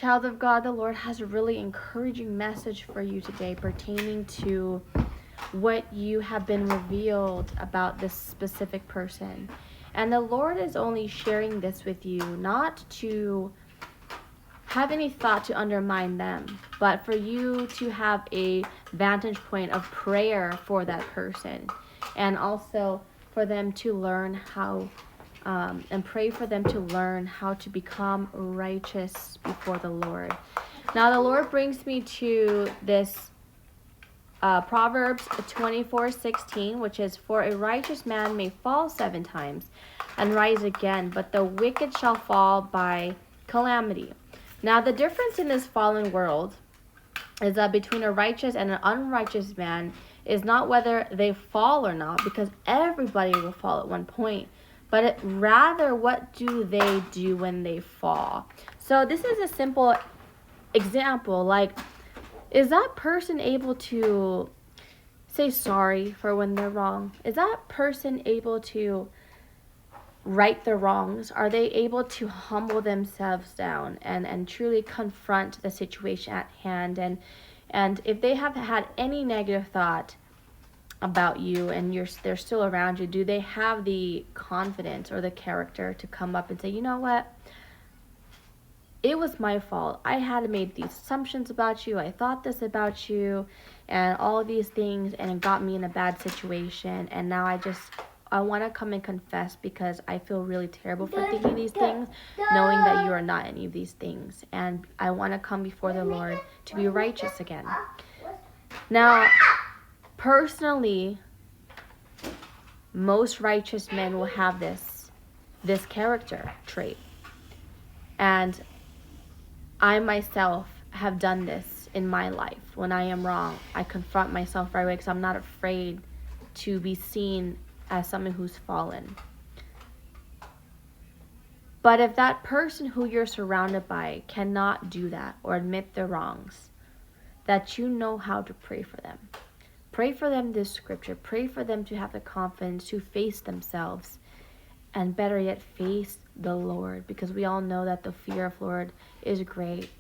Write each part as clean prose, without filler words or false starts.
Child of God, the Lord has a really encouraging message for you today pertaining to what you have been revealed about this specific person. And the Lord is only sharing this with you not to have any thought to undermine them, but for you to have a vantage point of prayer for that person, and also for them to learn how and pray for them to learn how to become righteous before the Lord. Now the Lord brings me to this Proverbs 24:16, which is, "For a righteous man may fall 7 times and rise again, but the wicked shall fall by calamity." Now the difference in this fallen world is that between a righteous and an unrighteous man is not whether they fall or not, because everybody will fall at one point, but rather what do they do when they fall. So this is a simple example, like, is that person able to say sorry for when they're wrong? Is that person able to right their wrongs? Are they able to humble themselves down and truly confront the situation at hand? And if they have had any negative thought about you and they're still around you, do they have the confidence or the character to come up and say, you know what? It was my fault. I had made these assumptions about you. I thought this about you and all these things, and it got me in a bad situation. And now I want to come and confess because I feel really terrible for thinking these things, knowing that you are not any of these things. And I want to come before the Lord to be righteous again. Now, personally, most righteous men will have this character trait. And I myself have done this in my life. When I am wrong, I confront myself right away because I'm not afraid to be seen as someone who's fallen. But if that person who you're surrounded by cannot do that or admit their wrongs, that you know how to pray for them. Pray for them this scripture. Pray for them to have the confidence to face themselves, and better yet, face the Lord, because we all know that the fear of Lord is great.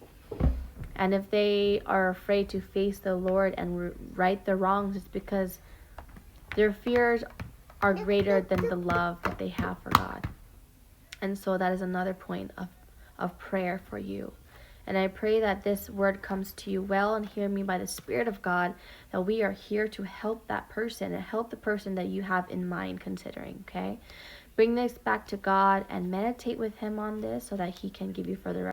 And if they are afraid to face the Lord and right their wrongs, it's because their fears are greater than the love that they have for God. And so that is another point of prayer for you. And I pray that this word comes to you well and hear me by the Spirit of God, that we are here to help that person and help the person that you have in mind considering, okay? Bring this back to God and meditate with him on this so that he can give you further